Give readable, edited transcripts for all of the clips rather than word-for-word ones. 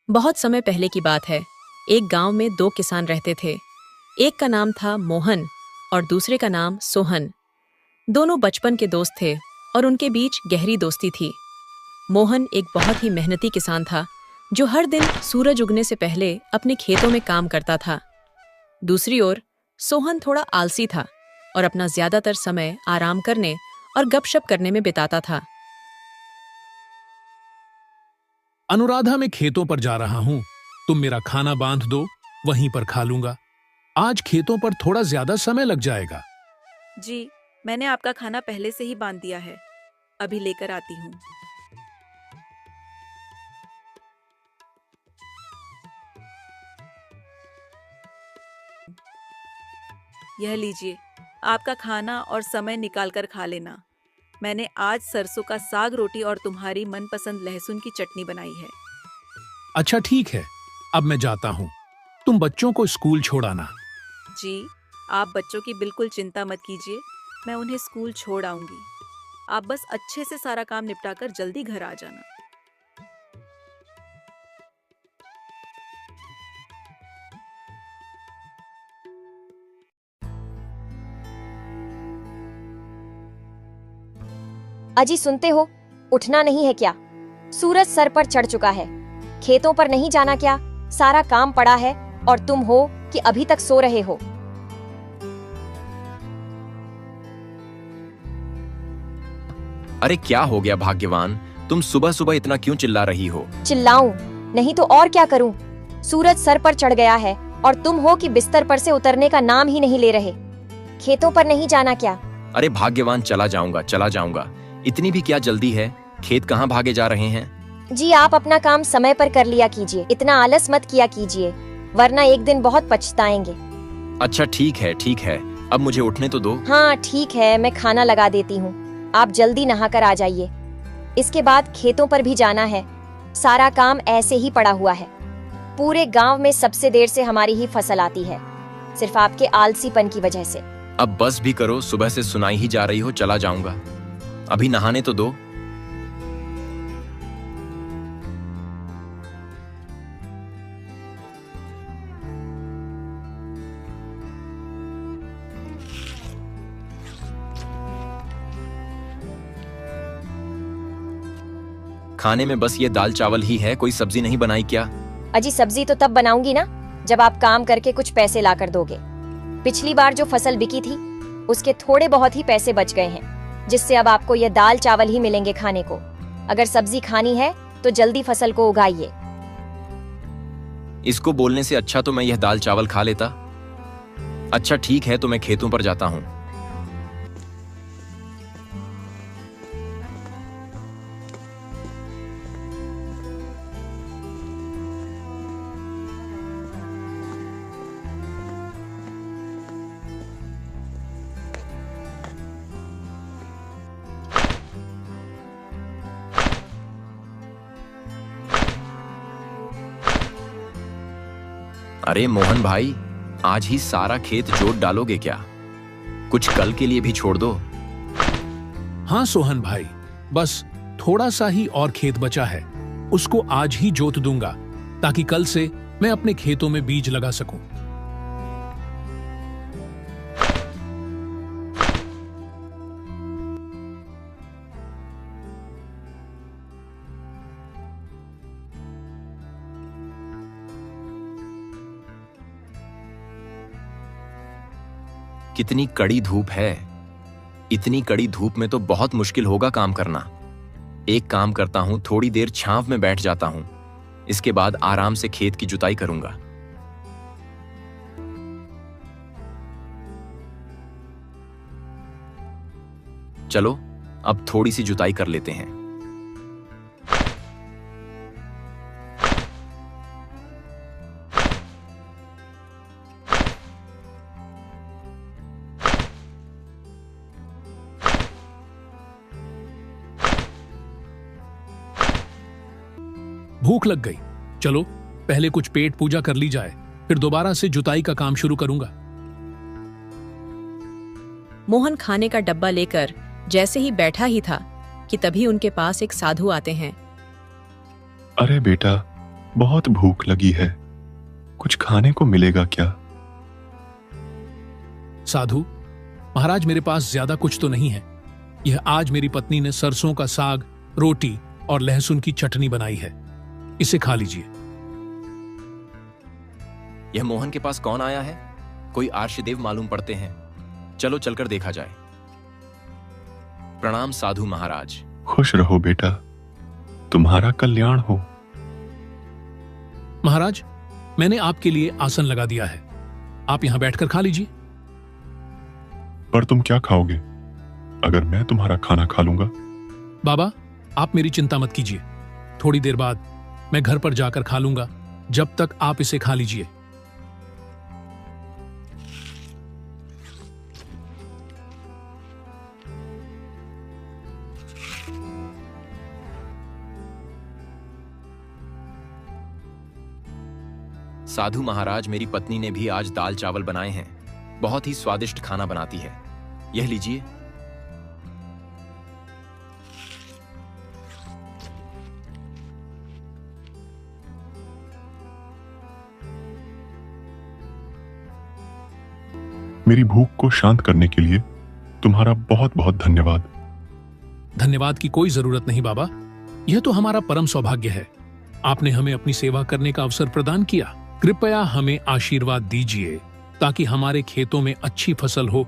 बहुत समय पहले की बात है। एक गांव में दो किसान रहते थे। एक का नाम था मोहन और दूसरे का नाम सोहन। दोनों बचपन के दोस्त थे और उनके बीच गहरी दोस्ती थी। मोहन एक बहुत ही मेहनती किसान था जो हर दिन सूरज उगने से पहले अपने खेतों में काम करता था। दूसरी ओर सोहन थोड़ा आलसी था और अपना ज्यादातर समय आराम करने और गपशप करने में बिताता था। अनुराधा, मैं खेतों पर जा रहा हूं। तुम मेरा खाना बांध दो, वहीं पर खा लूंगा। आज खेतों पर थोड़ा ज्यादा समय लग जाएगा। जी, मैंने आपका खाना पहले से ही बांध दिया है। अभी लेकर आती हूँ। यह लीजिए, आपका खाना और समय निकालकर खा लेना। मैंने आज सरसों का साग रोटी और तुम्हारी मनपसंद लहसुन की चटनी बनाई है। अच्छा ठीक है, अब मैं जाता हूं। तुम बच्चों को स्कूल छोड़ाना। जी, आप बच्चों की बिल्कुल चिंता मत कीजिए, मैं उन्हें स्कूल छोड़ आऊंगी। आप बस अच्छे से सारा काम निपटाकर जल्दी घर आ जाना। अजी सुनते हो, उठना नहीं है क्या? सूरज सर पर चढ़ चुका है। खेतों पर नहीं जाना क्या? सारा काम पड़ा है और तुम हो कि अभी तक सो रहे हो। अरे क्या हो गया भाग्यवान, तुम सुबह सुबह इतना क्यों चिल्ला रही हो? चिल्लाऊं नहीं तो और क्या करूं? सूरज सर पर चढ़ गया है और तुम हो कि बिस्तर पर से उतरने का नाम ही नहीं ले रहे। खेतों पर नहीं जाना क्या? अरे भाग्यवान, चला जाऊंगा। इतनी भी क्या जल्दी है? खेत कहाँ भागे जा रहे हैं? जी, आप अपना काम समय पर कर लिया कीजिए, इतना आलस मत किया कीजिए, वरना एक दिन बहुत पछताएंगे। अच्छा ठीक है, अब मुझे उठने तो दो। हाँ ठीक है, मैं खाना लगा देती हूँ। आप जल्दी नहाकर आ जाइए। इसके बाद खेतों पर भी जाना है। सारा काम ऐसे ही पड़ा हुआ है। पूरे गांव में सबसे देर से हमारी ही फसल आती है, सिर्फ आपके आलसीपन की वजह से। अब बस भी करो, सुबह से सुनाई ही जा रही हो चला जाऊंगा। अभी नहाने तो दो। खाने में बस ये दाल चावल ही है, कोई सब्जी नहीं बनाई क्या? अजी सब्जी तो तब बनाऊंगी ना जब आप काम करके कुछ पैसे लाकर दोगे। पिछली बार जो फसल बिकी थी उसके थोड़े बहुत ही पैसे बच गए हैं, जिससे अब आपको ये दाल चावल ही मिलेंगे खाने को। अगर सब्जी खानी है तो जल्दी फसल को उगाइए। इसको बोलने से अच्छा तो मैं यह दाल चावल खा लेता। अच्छा ठीक है, तो मैं खेतों पर जाता हूँ। अरे मोहन भाई, आज ही सारा खेत जोत डालोगे क्या? कुछ कल के लिए भी छोड़ दो। हाँ सोहन भाई, बस थोड़ा सा ही और खेत बचा है, उसको आज ही जोत दूंगा ताकि कल से मैं अपने खेतों में बीज लगा सकूं। कितनी कड़ी धूप है। इतनी कड़ी धूप में तो बहुत मुश्किल होगा काम करना। एक काम करता हूं, थोड़ी देर छांव में बैठ जाता हूं, इसके बाद आराम से खेत की जुताई करूंगा। चलो अब थोड़ी सी जुताई कर लेते हैं। भूख लग गई, चलो पहले कुछ पेट पूजा कर ली जाए, फिर दोबारा से जुताई का काम शुरू करूंगा। मोहन खाने का डब्बा लेकर जैसे ही बैठा ही था कि तभी उनके पास एक साधु आते हैं। अरे बेटा, बहुत भूख लगी है, कुछ खाने को मिलेगा क्या? साधु महाराज, मेरे पास ज्यादा कुछ तो नहीं है। यह आज मेरी पत्नी ने सरसों का साग, रोटी और लहसुन की चटनी बनाई है, इसे खा लीजिए। यह मोहन के पास कौन आया है? कोई आर्षदेव मालूम पड़ते हैं। चलो चलकर देखा जाए। प्रणाम साधु महाराज। खुश रहो बेटा, तुम्हारा कल्याण हो। महाराज, मैंने आपके लिए आसन लगा दिया है, आप यहां बैठकर खा लीजिए। पर तुम क्या खाओगे अगर मैं तुम्हारा खाना खा लूंगा? बाबा, आप मेरी चिंता मत कीजिए, थोड़ी देर बाद मैं घर पर जाकर खा लूंगा, जब तक आप इसे खा लीजिए। साधु महाराज, मेरी पत्नी ने भी आज दाल चावल बनाए हैं। बहुत ही स्वादिष्ट खाना बनाती है। यह लीजिए। मेरी भूख को शांत करने के लिए तुम्हारा बहुत बहुत धन्यवाद। धन्यवाद की कोई जरूरत नहीं बाबा, यह तो हमारा परम सौभाग्य है। आपने हमें अपनी सेवा करने का अवसर प्रदान किया। कृपया हमें आशीर्वाद दीजिए ताकि हमारे खेतों में अच्छी फसल हो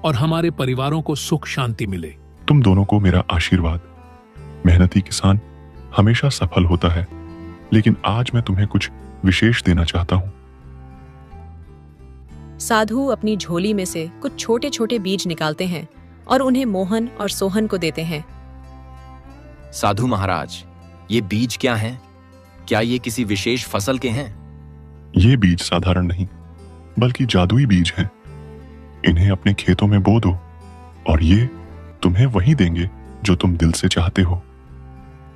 और हमारे परिवारों को सुख शांति मिले। तुम दोनों को मेरा आशीर्वाद। मेहनती किसान हमेशा सफल होता है, लेकिन आज मैं तुम्हें कुछ विशेष देना चाहता हूं। साधु अपनी झोली में से कुछ छोटे छोटे बीज निकालते हैं और उन्हें मोहन और सोहन को देते हैं। साधु महाराज, ये बीज क्या हैं? क्या ये किसी विशेष फसल के हैं? ये बीज साधारण नहीं, बल्कि जादुई बीज हैं। इन्हें अपने खेतों में बो दो और ये तुम्हें वही देंगे जो तुम दिल से चाहते हो।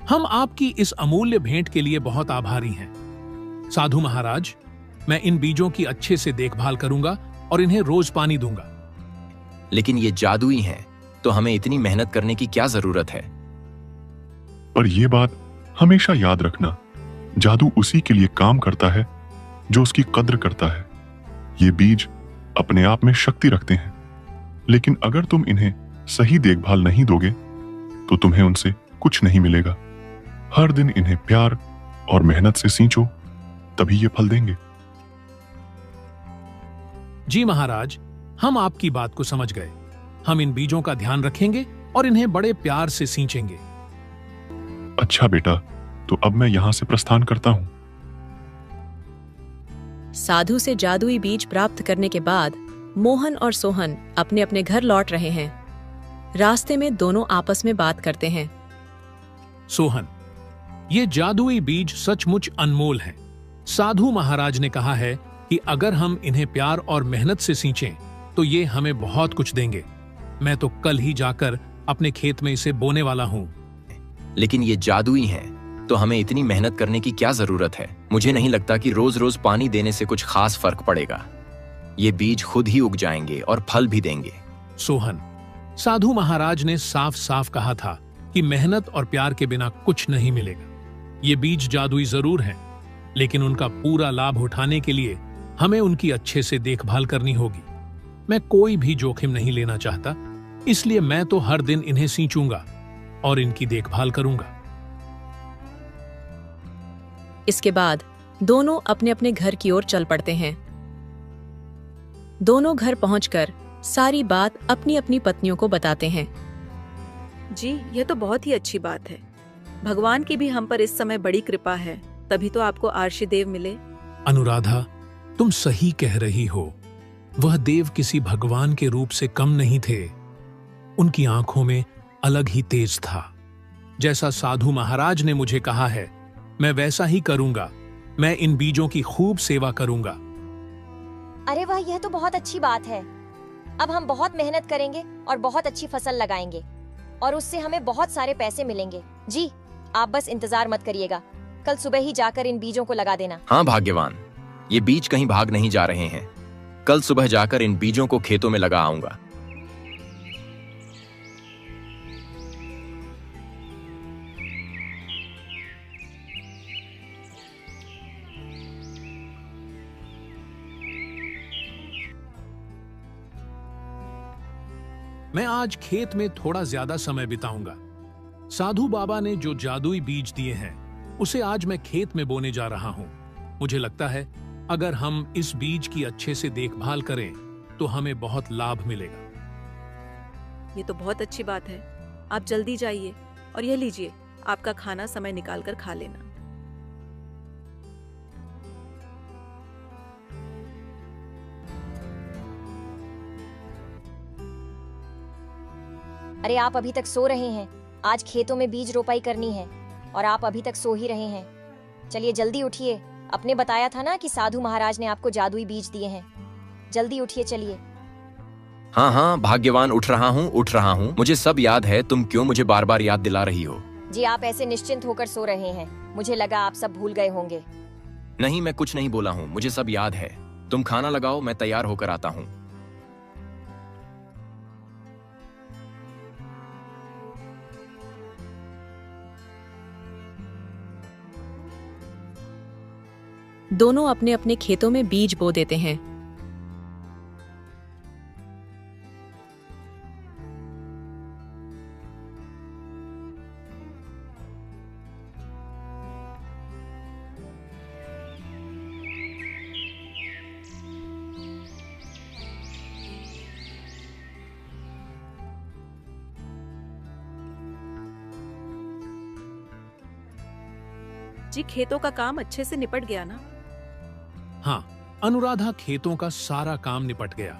हम आपकी इस अमूल्य भेंट के लिए बहुत आभारी हैं। साधु महाराज, मैं इन बीजों की अच्छे से देखभाल करूंगा और इन्हें रोज पानी दूंगा। लेकिन ये जादुई हैं, तो हमें इतनी मेहनत करने की क्या जरूरत है? पर यह बात हमेशा याद रखना, जादू उसी के लिए काम करता है जो उसकी कद्र करता है। ये बीज अपने आप में शक्ति रखते हैं, लेकिन अगर तुम इन्हें सही देखभाल नहीं दोगे तो तुम्हें उनसे कुछ नहीं मिलेगा। हर दिन इन्हें प्यार और मेहनत से सींचो, तभी ये फल देंगे। जी महाराज, हम आपकी बात को समझ गए। हम इन बीजों का ध्यान रखेंगे और इन्हें बड़े प्यार से सींचेंगे। अच्छा बेटा, तो अब मैं यहां से प्रस्थान करता हूं। साधु से जादुई बीज प्राप्त करने के बाद मोहन और सोहन अपने अपने घर लौट रहे हैं। रास्ते में दोनों आपस में बात करते हैं। सोहन, ये जादुई बीज सचमुच अनमोल हैं। साधु महाराज ने कहा है कि अगर हम इन्हें प्यार और मेहनत से सींचें तो ये हमें बहुत कुछ देंगे। मैं तो कल ही जाकर अपने खेत में इसे बोने वाला हूं। लेकिन ये जादुई हैं, तो हमें इतनी मेहनत करने की क्या जरूरत है? मुझे नहीं लगता कि रोज रोज पानी देने से कुछ खास फर्क पड़ेगा। ये बीज खुद ही उग जाएंगे और फल भी देंगे। सोहन, साधु महाराज ने साफ साफ कहा था कि मेहनत और प्यार के बिना कुछ नहीं मिलेगा। ये बीज जादुई जरूर हैं, लेकिन उनका पूरा लाभ उठाने के लिए हमें उनकी अच्छे से देखभाल करनी होगी। मैं कोई भी जोखिम नहीं लेना चाहता, इसलिए मैं तो हर दिन इन्हें सींचूंगा और इनकी देखभाल करूंगा। इसके बाद दोनों अपने अपने घर की ओर चल पड़ते हैं। दोनों घर पहुंचकर सारी बात अपनी अपनी पत्नियों को बताते हैं। जी, यह तो बहुत ही अच्छी बात है। भगवान की भी हम पर इस समय बड़ी कृपा है, तभी तो आपको आर्षदेव मिले। अनुराधा, तुम सही कह रही हो। वह देव किसी भगवान के रूप से कम नहीं थे। उनकी आंखों में अलग ही तेज था। जैसा साधु महाराज ने मुझे कहा है, मैं वैसा ही करूंगा। मैं इन बीजों की खूब सेवा करूंगा। अरे वाह, यह तो बहुत अच्छी बात है। अब हम बहुत मेहनत करेंगे और बहुत अच्छी फसल लगाएंगे और उससे हमें बहुत सारे पैसे मिलेंगे। जी, आप बस इंतजार मत करिएगा, कल सुबह ही जाकर इन बीजों को लगा देना। हाँ भाग्यवान, ये बीज कहीं भाग नहीं जा रहे हैं। कल सुबह जाकर इन बीजों को खेतों में लगा आऊंगा। मैं आज खेत में थोड़ा ज्यादा समय बिताऊंगा। साधु बाबा ने जो जादुई बीज दिए हैं उसे आज मैं खेत में बोने जा रहा हूं। मुझे लगता है अगर हम इस बीज की अच्छे से देखभाल करें तो हमें बहुत लाभ मिलेगा। ये तो बहुत अच्छी बात है। आप जल्दी जाइए और यह लीजिए, आपका खाना समय निकाल कर खा लेना। अरे आप अभी तक सो रहे हैं? आज खेतों में बीज रोपाई करनी है और आप अभी तक सो ही रहे हैं। चलिए जल्दी उठिए। आपने बताया था ना कि साधु महाराज ने आपको जादुई बीज दिए हैं। जल्दी उठिए, चलिए। हाँ हाँ भाग्यवान, उठ रहा हूँ। मुझे सब याद है। तुम क्यों मुझे बार बार याद दिला रही हो? जी आप ऐसे निश्चिंत होकर सो रहे हैं, मुझे लगा आप सब भूल गए होंगे। नहीं, मैं कुछ नहीं बोला हूँ, मुझे सब याद है। तुम खाना लगाओ, मैं तैयार होकर आता हूँ। दोनों अपने अपने खेतों में बीज बो देते हैं। जी खेतों का काम अच्छे से निपट गया ना? हाँ, अनुराधा, खेतों का सारा काम निपट गया।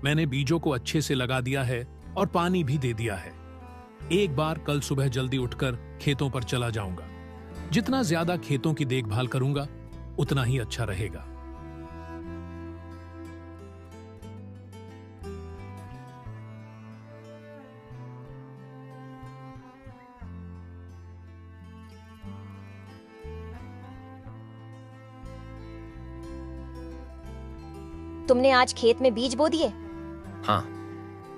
मैंने बीजों को अच्छे से लगा दिया है और पानी भी दे दिया है। एक बार कल सुबह जल्दी उठकर खेतों पर चला जाऊंगा। जितना ज्यादा खेतों की देखभाल करूंगा उतना ही अच्छा रहेगा। तुमने आज खेत में बीज बो दिए? हाँ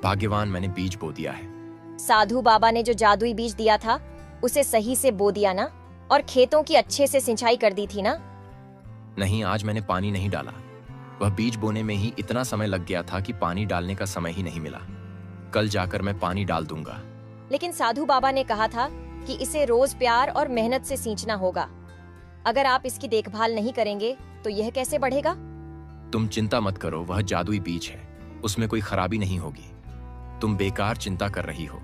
भाग्यवान, मैंने बीज बो दिया है। साधु बाबा ने जो जादुई बीज दिया था उसे सही से बो दिया ना? और खेतों की अच्छे से सिंचाई कर दी थी ना? नहीं, आज मैंने पानी नहीं डाला। वह बीज बोने में ही इतना समय लग गया था कि पानी डालने का समय ही नहीं मिला। कल जाकर मैं पानी डाल दूंगा। लेकिन साधु बाबा ने कहा था कि इसे रोज प्यार और मेहनत से सींचना होगा। अगर आप इसकी देखभाल नहीं करेंगे तो यह कैसे बढ़ेगा? तुम चिंता मत करो, वह जादुई बीज है, उसमें कोई खराबी नहीं होगी। तुम बेकार चिंता कर रही हो।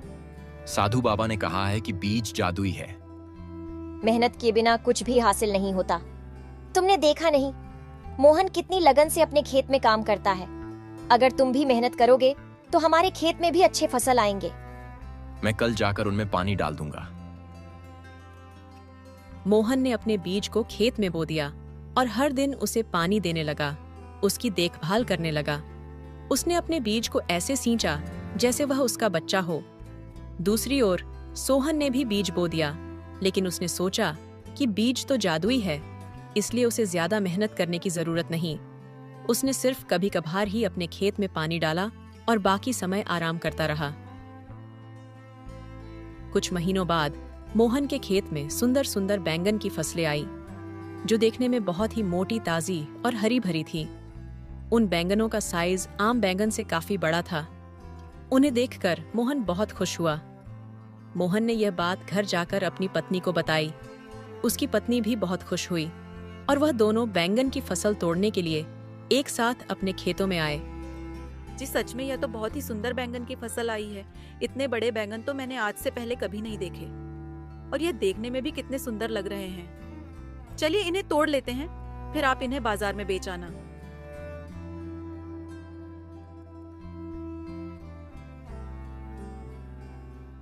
साधु बाबा ने कहा है कि बीज जादुई है। मेहनत किए बिना कुछ भी हासिल नहीं होता। तुमने देखा नहीं मोहन कितनी लगन से अपने खेत में काम करता है। अगर तुम भी मेहनत करोगे तो हमारे खेत में भी अच्छे फसल आएंगे। मैं कल जाकर उनमें पानी डाल दूंगा। मोहन ने अपने बीज को खेत में बो दिया और हर दिन उसे पानी देने लगा, उसकी देखभाल करने लगा। उसने अपने बीज को ऐसे सींचा जैसे वह उसका बच्चा हो। दूसरी ओर सोहन ने भी बीज बो दिया, लेकिन उसने सोचा कि बीज तो जादुई है, इसलिए उसे ज्यादा मेहनत करने की जरूरत नहीं। उसने सिर्फ कभी कभार ही अपने खेत में पानी डाला और बाकी समय आराम करता रहा। कुछ महीनों बाद मोहन के खेत में सुंदर सुंदर बैंगन की फसलें आई, जो देखने में बहुत ही मोटी, ताजी और हरी भरी थी। उन बैंगनों का साइज आम बैंगन से काफी बड़ा था। उन्हें देखकर मोहन बहुत खुश हुआ। मोहन ने यह बात घर जाकर अपनी पत्नी को बताई। उसकी पत्नी भी बहुत खुश हुई और वह दोनों बैंगन की फसल तोड़ने के लिए एक साथ अपने खेतों में आए। जी सच में यह तो बहुत ही सुंदर बैंगन की फसल आई है। इतने बड़े बैंगन तो मैंने आज से पहले कभी नहीं देखे, और यह देखने में भी कितने सुंदर लग रहे हैं। चलिए इन्हें तोड़ लेते हैं, फिर आप इन्हें बाजार में बेच आना।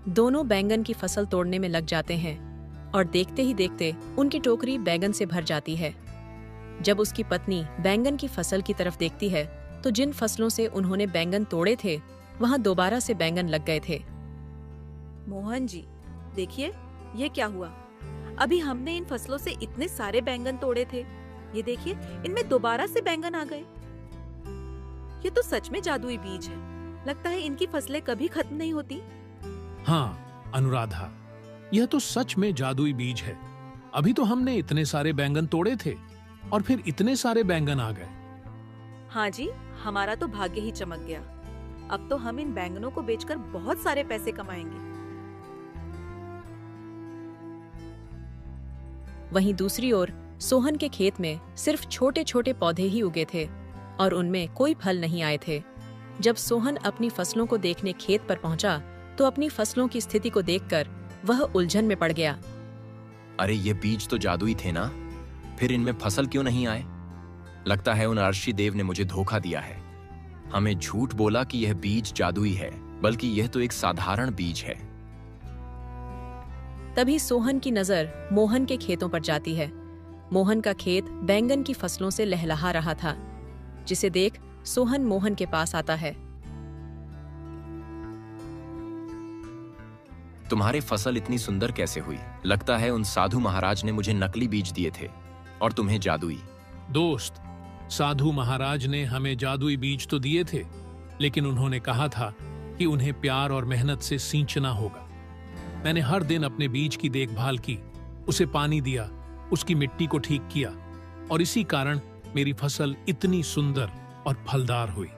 दोनों बैंगन की फसल तोड़ने में लग जाते हैं और देखते ही देखते उनकी टोकरी बैंगन से भर जाती है। जब उसकी पत्नी बैंगन की फसल की तरफ देखती है तो जिन फसलों से उन्होंने बैंगन तोड़े थे वहां दोबारा से बैंगन लग गए थे। मोहन जी देखिए, ये क्या हुआ? अभी हमने इन फसलों से इतने सारे बैंगन तोड़े थे, ये देखिए इनमें दोबारा से बैंगन आ गए। ये तो सच में जादुई बीज है। लगता है इनकी फसलें कभी खत्म नहीं होती। हाँ अनुराधा, यह तो सच में जादुई बीज है। अभी तो हमने इतने सारे बैंगन तोड़े थे और फिर इतने सारे बैंगन आ गए। हाँ जी, हमारा तो भाग्य ही चमक गया। अब तो हम इन बैंगनों को बेचकर बहुत सारे पैसे कमाएंगे। वहीं दूसरी ओर सोहन के खेत में सिर्फ छोटे छोटे पौधे ही उगे थे और उनमें कोई फल नहीं आए थे। जब सोहन अपनी फसलों को देखने खेत पर पहुंचा तो अपनी फसलों की स्थिति को देखकर वह उलझन में पड़ गया। अरे ये बीज तो जादुई थे ना, फिर इनमें फसल क्यों नहीं आए? लगता है उन अर्शी देव ने मुझे धोखा दिया है। हमें झूठ बोला कि यह बीज जादुई है, बल्कि यह तो एक साधारण बीज है। तभी सोहन की नजर मोहन के खेतों पर जाती है। मोहन का खेत बैंगन की फसलों से लहलहा रहा था, जिसे देख सोहन मोहन के पास आता है। तुम्हारे फसल इतनी सुंदर कैसे हुई? लगता है उन साधु महाराज ने मुझे नकली बीज दिए थे और तुम्हें जादुई। दोस्त, साधु महाराज ने हमें जादुई बीज तो दिए थे, लेकिन उन्होंने कहा था कि उन्हें प्यार और मेहनत से सींचना होगा। मैंने हर दिन अपने बीज की देखभाल की, उसे पानी दिया, उसकी मिट्टी को ठीक किया और इसी कारण मेरी फसल इतनी सुंदर और फलदार हुई।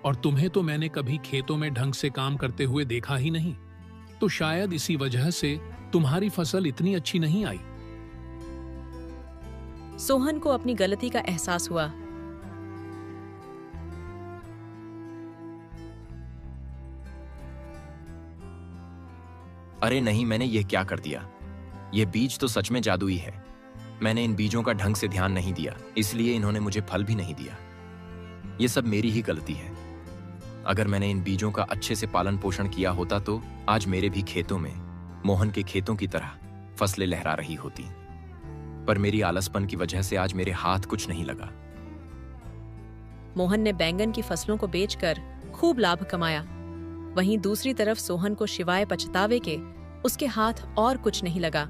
और तुम्हें तो मैंने कभी खेतों में ढंग से काम करते हुए देखा ही नहीं, तो शायद इसी वजह से तुम्हारी फसल इतनी अच्छी नहीं आई। सोहन को अपनी गलती का एहसास हुआ। अरे नहीं, मैंने यह क्या कर दिया? यह बीज तो सच में जादुई है। मैंने इन बीजों का ढंग से ध्यान नहीं दिया, इसलिए इन्होंने मुझे फल भी नहीं दिया। यह सब मेरी ही गलती है। अगर मैंने इन बीजों का अच्छे से पालन पोषण किया होता तो आज मेरे भी खेतों में मोहन के खेतों की तरह फसलें लहरा रही होती। पर मेरी आलसपन की वजह से आज मेरे हाथ कुछ नहीं लगा। मोहन ने बैंगन की फसलों को बेचकर खूब लाभ कमाया। वहीं दूसरी तरफ सोहन को शिवाय पछतावे के उसके हाथ और कुछ नहीं लगा।